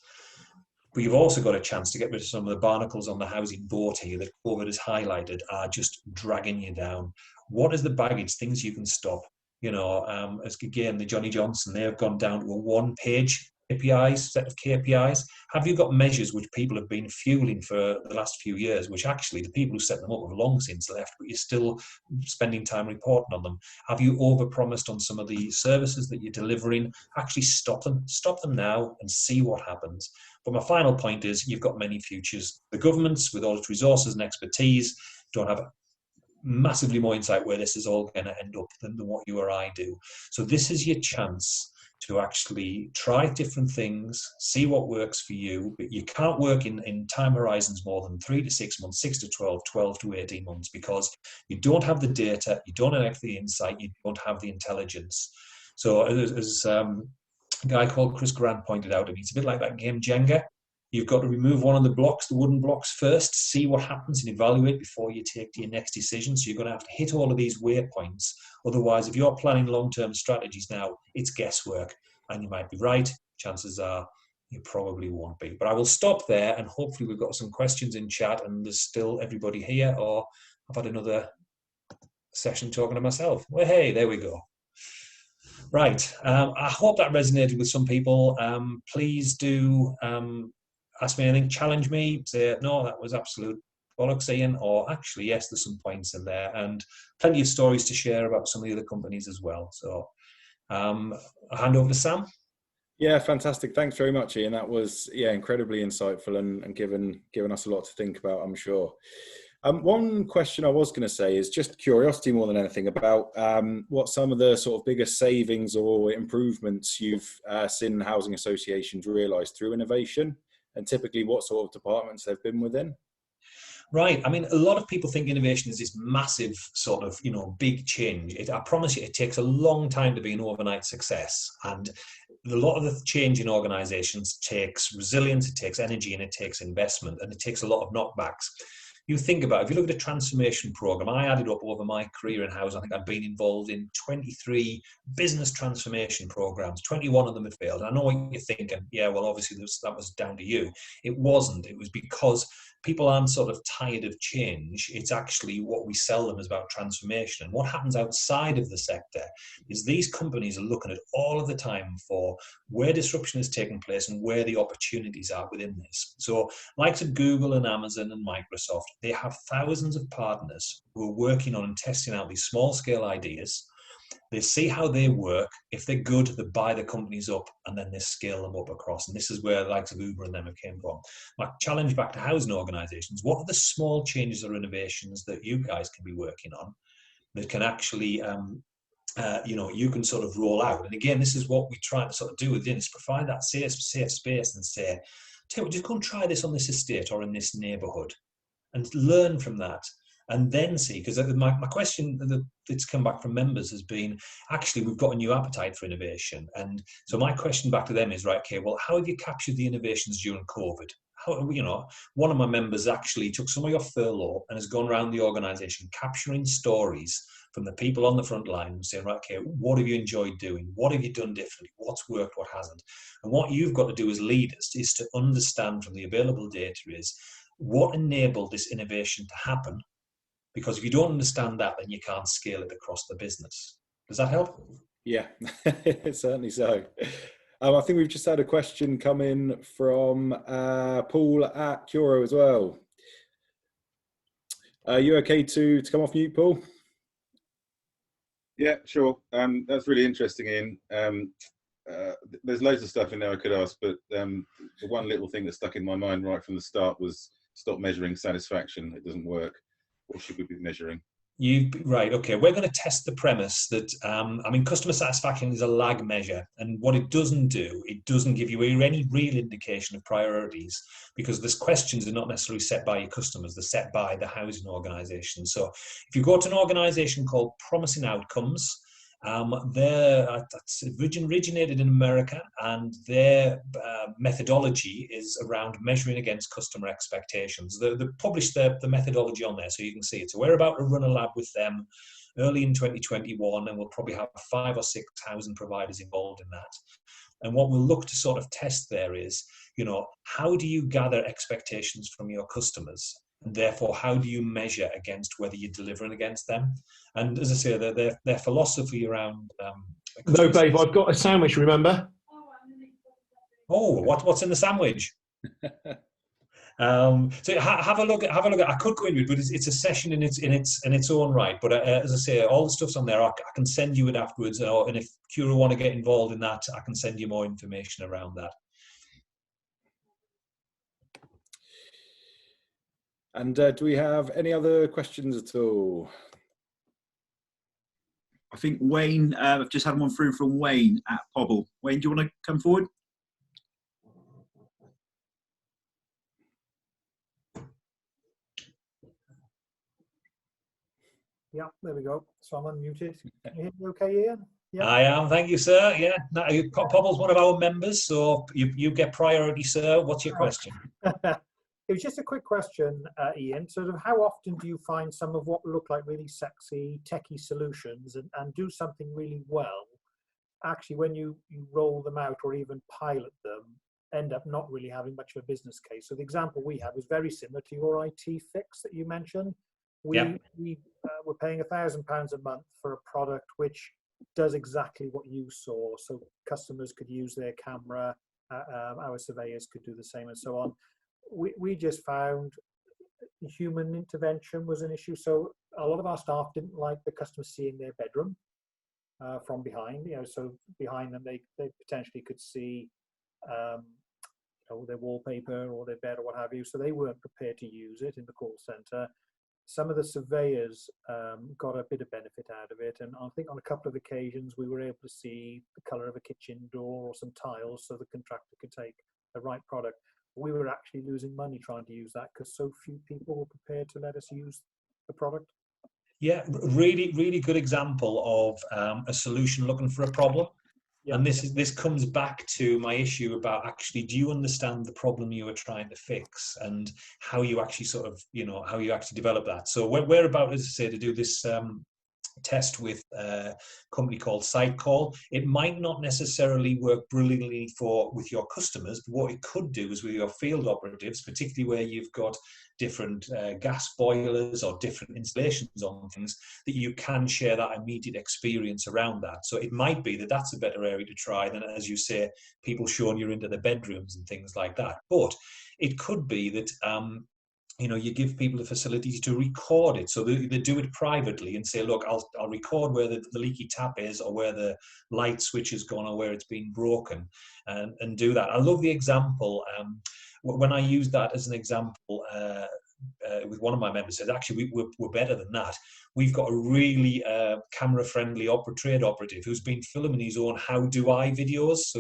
But you've also got a chance to get rid of some of the barnacles on the housing boat here that COVID has highlighted are just dragging you down. What is the baggage, things you can stop? You know, as again, the Johnny Johnson, they have gone down to a 1-page KPIs, set of KPIs? Have you got measures which people have been fueling for the last few years, which actually the people who set them up have long since left, but you're still spending time reporting on them? Have you overpromised on some of the services that you're delivering? Actually stop them now and see what happens. But my final point is, you've got many futures. The governments, with all its resources and expertise, don't have massively more insight where this is all going to end up than what you or I do. So this is your chance to actually try different things, see what works for you, but you can't work in time horizons more than 3 to 6 months, 6 to 12, 12 to 18 months, because you don't have the data, you don't have the insight, you don't have the intelligence. So as a guy called Chris Grant pointed out to me, it's a bit like that game Jenga. You've got to remove one of the blocks, the wooden blocks first, see what happens and evaluate before you take your next decision. So you're going to have to hit all of these waypoints. Otherwise, if you're planning long-term strategies now, it's guesswork. And you might be right. Chances are you probably won't be. But I will stop there, and hopefully we've got some questions in chat and there's still everybody here, or I've had another session talking to myself. Well, hey, there we go. Right. I hope that resonated with some people. Please do ask me anything, challenge me, say, no, that was absolute bollocks, Ian, or actually, yes, there's some points in there, and plenty of stories to share about some of the other companies as well. So I'll hand over to Sam. Yeah, fantastic. Thanks very much, Ian. That was, incredibly insightful and given us a lot to think about, I'm sure. One question I was going to say is just curiosity more than anything about what some of the sort of biggest savings or improvements you've seen housing associations realise through innovation, and typically what sort of departments they've been within. Right. I mean, a lot of people think innovation is this massive sort of, big change. I promise you, it takes a long time to be an overnight success. And a lot of the change in organizations takes resilience, it takes energy, and it takes investment, and it takes a lot of knockbacks. You think about it, if you look at a transformation program, I added up over my career in housing, I think I've been involved in 23 business transformation programs, 21 of them had failed. I know what you're thinking, yeah, well, obviously that was down to you. It wasn't. It was because people aren't sort of tired of change. It's actually what we sell them is about transformation. And what happens outside of the sector is these companies are looking at all of the time for where disruption is taking place and where the opportunities are within this. So like at Google and Amazon and Microsoft, they have thousands of partners who are working on and testing out these small scale ideas. They see how they work. If they're good, they buy the companies up and then they scale them up across. And this is where the likes of Uber and them have came from. My challenge back to housing organizations, what are the small changes or innovations that you guys can be working on that can actually, you can sort of roll out? And again, this is what we try to sort of do within, is provide that safe space and say, tell you what, just go and try this on this estate or in this neighborhood and learn from that. And then see, because my question that's come back from members has been, actually, we've got a new appetite for innovation. And so my question back to them is, right, okay, well, how have you captured the innovations during COVID? How, one of my members actually took some of your furlough and has gone around the organization capturing stories from the people on the front line and saying, right, okay, what have you enjoyed doing? What have you done differently? What's worked, what hasn't? And what you've got to do as leaders is to understand from the available data is what enabled this innovation to happen. Because if you don't understand that, then you can't scale it across the business. Does that help? Yeah, certainly so. I think we've just had a question come in from Paul at Curo as well. Are you okay to come off mute, Paul? Yeah, sure. That's really interesting, Ian. There's loads of stuff in there I could ask, but the one little thing that stuck in my mind right from the start was stop measuring satisfaction. It doesn't work. What should we be measuring? Right, okay. We're going to test the premise that, customer satisfaction is a lag measure. And what it doesn't do, it doesn't give you any real indication of priorities, because these questions are not necessarily set by your customers, they're set by the housing organisation. So if you go to an organisation called Promising Outcomes, that's originated in America, and their methodology is around measuring against customer expectations. They published the methodology on there, so you can see it. So we're about to run a lab with them early in 2021, and we'll probably have 5,000 or 6,000 providers involved in that. And what we'll look to sort of test there is, how do you gather expectations from your customers? And therefore, how do you measure against whether you're delivering against them? And as I say, their philosophy around... No, babe, I've got a sandwich, remember? Oh, what's in the sandwich? So have a look at. I could go into it, but it's a session in its own right. But as I say, all the stuff's on there. I can send you it afterwards, and if Cura want to get involved in that, I can send you more information around that. And do we have any other questions at all? I think Wayne, I've just had one through from Wayne at Pobble. Wayne, do you want to come forward? Yeah, there we go. So I'm unmuted. Can you hear me okay, Ian? Yeah. I am, thank you, sir. Yeah, Pobble's one of our members, so you get priority, sir. What's your question? It was just a quick question, Ian. Sort of how often do you find some of what look like really sexy, techie solutions and do something really well, actually when you roll them out or even pilot them, end up not really having much of a business case? So the example we had was very similar to your IT fix that you mentioned. We were paying £1,000 a month for a product which does exactly what you saw. So customers could use their camera, our surveyors could do the same and so on. We just found human intervention was an issue. So a lot of our staff didn't like the customers seeing their bedroom from behind. So behind them they potentially could see their wallpaper or their bed or what have you. So they weren't prepared to use it in the call center. Some of the surveyors got a bit of benefit out of it, and I think on a couple of occasions we were able to see the colour of a kitchen door or some tiles so the contractor could take the right product. We were actually losing money trying to use that because so few people were prepared to let us use the product. Yeah, really, really good example of a solution looking for a problem. Yeah. And this comes back to my issue about actually, do you understand the problem you are trying to fix and how you actually sort of, how you actually develop that? So we're about, as I say, to do this test with a company called Sitecall. It might not necessarily work brilliantly with your customers, but what it could do is with your field operatives, particularly where you've got different gas boilers or different installations on things, that you can share that immediate experience around that. So it might be that that's a better area to try than, as you say, people showing you into the bedrooms and things like that. But it could be that you give people the facility to record it. So they do it privately and say, look, I'll record where the leaky tap is or where the light switch has gone or where it's been broken and do that. I love the example. When I used that as an example with one of my members, said, actually, we're better than that. We've got a really camera-friendly trade operative who's been filming his own how do I videos. So,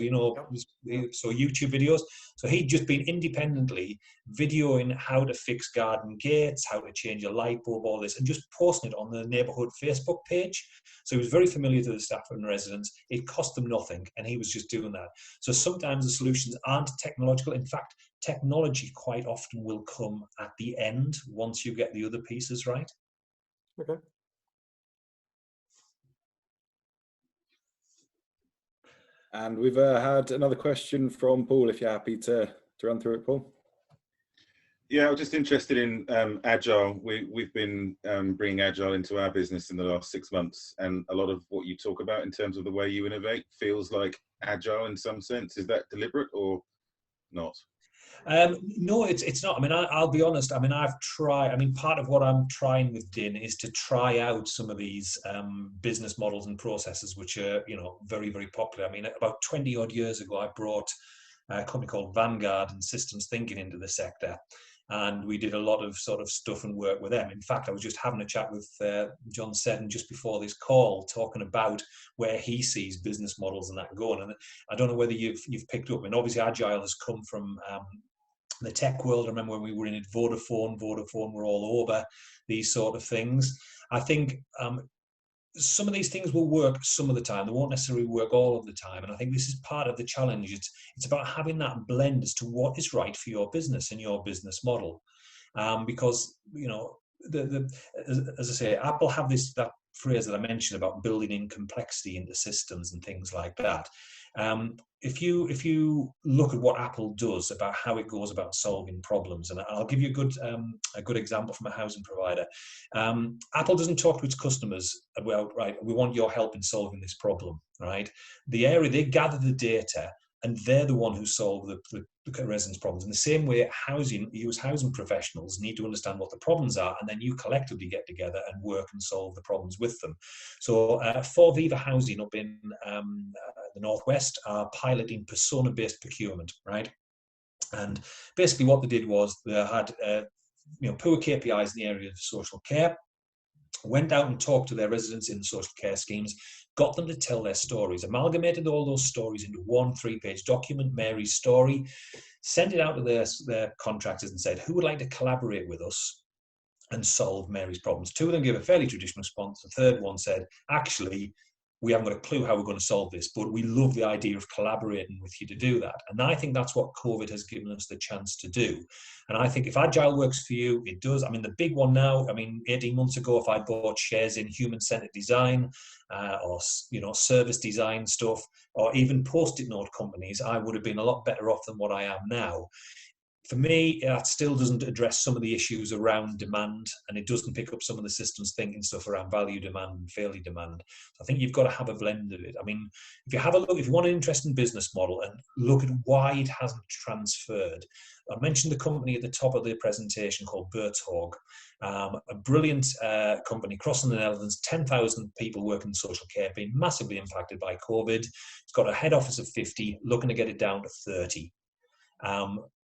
so YouTube videos. So he'd just been independently videoing how to fix garden gates, how to change a light bulb, all this, and just posting it on the neighbourhood Facebook page. So he was very familiar to the staff and residents. It cost them nothing, and he was just doing that. So sometimes the solutions aren't technological. In fact, technology quite often will come at the end once you get the other pieces right. Okay. And we've had another question from Paul, if you're happy to run through it, Paul. Yeah, I was just interested in Agile. We've been bringing Agile into our business in the last 6 months, and a lot of what you talk about in terms of the way you innovate feels like Agile in some sense. Is that deliberate or not? No, it's not. I mean, I'll be honest. I mean, I've tried. I mean, part of what I'm trying with Din is to try out some of these business models and processes, which are, very, very popular. I mean, about 20 odd years ago, I brought a company called Vanguard and Systems Thinking into the sector. And we did a lot of sort of stuff and work with them. In fact, I was just having a chat with John Seddon just before this call, talking about where he sees business models and that going. And I don't know whether you've picked up. I mean, obviously, Agile has come from the tech world. I remember when we were in it, Vodafone were all over these sort of things. I think some of these things will work some of the time. They won't necessarily work all of the time. And I think this is part of the challenge. It's about having that blend as to what is right for your business and your business model. Because, as I say, Apple have that phrase that I mentioned about building in complexity into systems and things like that. If you look at what Apple does about how it goes about solving problems, and I'll give you a good example from a housing provider. Apple doesn't talk to its customers about, right, we want your help in solving this problem, right? The area they gather the data, and they're the one who solve the residents' problems. In the same way, you as housing professionals need to understand what the problems are, and then you collectively get together and work and solve the problems with them. So for Viva Housing up in the Northwest are piloting persona-based procurement, right? And basically what they did was they had poor KPIs in the area of social care, went out and talked to their residents in the social care schemes, got them to tell their stories, amalgamated all those stories into one 3-page document, Mary's story, sent it out to their contractors and said, who would like to collaborate with us and solve Mary's problems? 2 of them gave a fairly traditional response. The third one said, actually, we haven't got a clue how we're going to solve this, but we love the idea of collaborating with you to do that. And I think that's what COVID has given us the chance to do. And I think if Agile works for you, it does. I mean, the big one now, 18 months ago, if I bought shares in human-centered design or, service design stuff, or even post-it note companies, I would have been a lot better off than what I am now. For me, that still doesn't address some of the issues around demand, and it doesn't pick up some of the systems thinking stuff around value demand and failure demand. So I think you've got to have a blend of it. I mean, if you have a look, if you want an interesting business model and look at why it hasn't transferred, I mentioned the company at the top of the presentation called Berthog, a brilliant company crossing the Netherlands, 10,000 people working in social care, being massively impacted by COVID. It's got a head office of 50, looking to get it down to 30.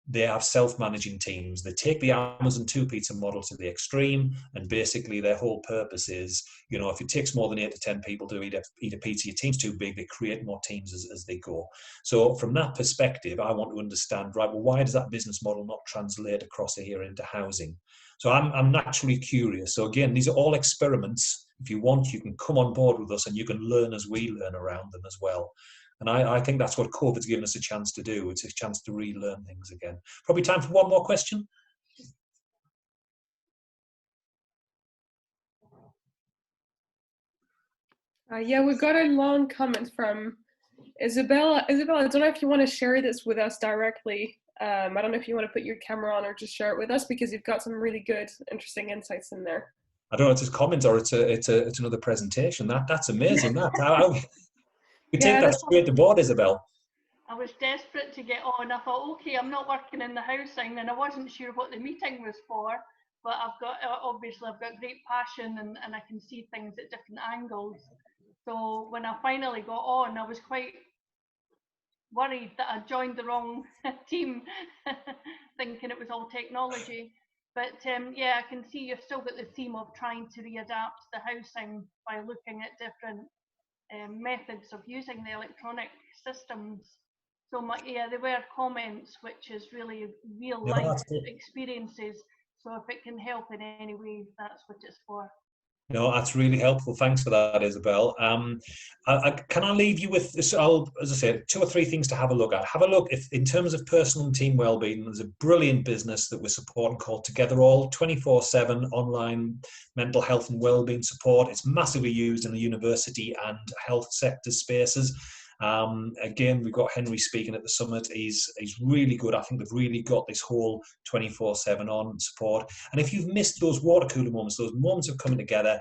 They have self-managing teams. They take the Amazon 2-pizza model to the extreme, and basically their whole purpose is, if it takes more than 8 to 10 people to eat a pizza, your team's too big, they create more teams as they go. So from that perspective, I want to understand, right, well, why does that business model not translate across here into housing? So I'm naturally curious. So again, these are all experiments. If you want, you can come on board with us and you can learn as we learn around them as well. And I think that's what COVID's given us a chance to do. It's a chance to relearn things again. Probably time for one more question. Yeah, we've got a long comment from Isabella. Isabella, I don't know if you want to share this with us directly. I don't know if you want to put your camera on or just share it with us, because you've got some really good, interesting insights in there. I don't know if it's a comment or it's another presentation. That's amazing. You take that straight to board, Isabel. I was desperate to get on. I thought, okay, I'm not working in the housing, and I wasn't sure what the meeting was for, but I've got great passion and I can see things at different angles. So when I finally got on, I was quite worried that I joined the wrong team, thinking it was all technology. But yeah, I can see you've still got the theme of trying to readapt the housing by looking at different methods of using the electronic systems. So there were comments, which is really real life experiences. So if it can help in any way, that's what it's for. No, that's really helpful. Thanks for that, Isabel. Can I leave you with this? As I said, 2 or 3 things to have a look at. Have a look in terms of personal and team wellbeing. There's a brilliant business that we're supporting called Together All, 24/7 online mental health and wellbeing support. It's massively used in the university and health sector spaces. Again, we've got Henry speaking at the summit. He's really good. I think they've really got this whole 24/7 on support. And if you've missed those water cooler moments, those moments of coming together,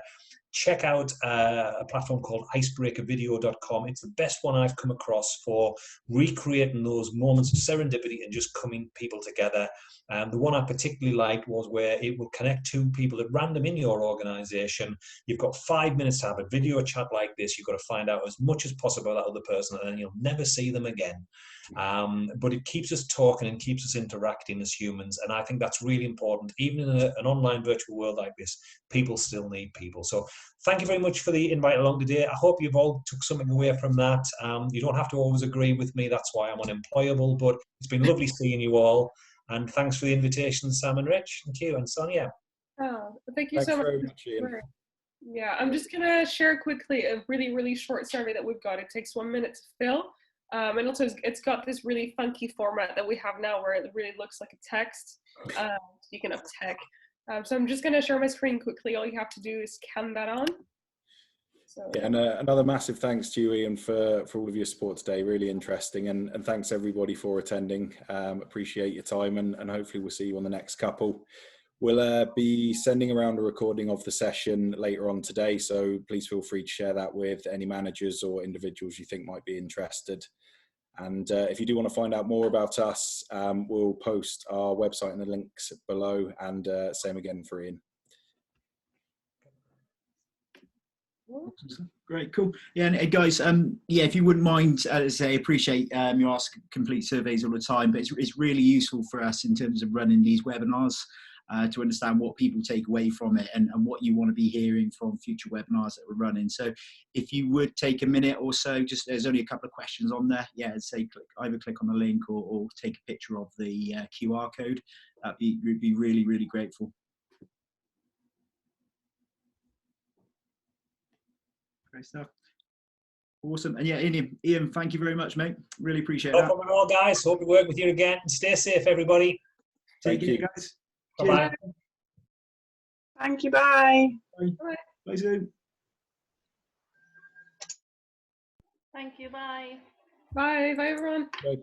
check out a platform called icebreakervideo.com. It's the best one I've come across for recreating those moments of serendipity and just coming people together. The one I particularly liked was where it will connect 2 people at random in your organization. You've got 5 minutes to have a video chat like this. You've got to find out as much as possible about that other person, and then you'll never see them again. But it keeps us talking and keeps us interacting as humans. And I think that's really important. Even in an online virtual world like this, people still need people. So thank you very much for the invite along today. I hope you've all took something away from that. You don't have to always agree with me. That's why I'm unemployable. But it's been lovely seeing you all. And thanks for the invitation, Sam and Rich. Thank you. And Sonia. Oh, thank you so much. Yeah, I'm just going to share quickly a really, really short survey that we've got. It takes 1 minute to fill. And also it's got this really funky format that we have now where it really looks like a text, speaking of tech. So I'm just going to share my screen quickly. All you have to do is scan that on. So, yeah, and another massive thanks to you, Ian, for all of your support today. Really interesting. And thanks everybody for attending. Appreciate your time, and hopefully we'll see you on the next couple. We'll be sending around a recording of the session later on today, so please feel free to share that with any managers or individuals you think might be interested. And if you do want to find out more about us, we'll post our website in the links below, and same again for Ian. Great, cool. Yeah, and guys, yeah, if you wouldn't mind, as I say, appreciate you ask complete surveys all the time, but it's really useful for us in terms of running these webinars to understand what people take away from it and what you want to be hearing from future webinars that we're running. So if you would take a minute or so, just there's only a couple of questions on there. Yeah, say either click on the link or take a picture of the QR code. We'd be really, really grateful. Great stuff. Awesome. And yeah, Ian, thank you very much, mate. Really appreciate that. No problem at all, guys. Hope to work with you again. Stay safe, everybody. Take care, guys. Bye-bye. Thank you. Bye. Bye. Bye soon. Thank you. Bye. Bye. Bye, everyone. Bye.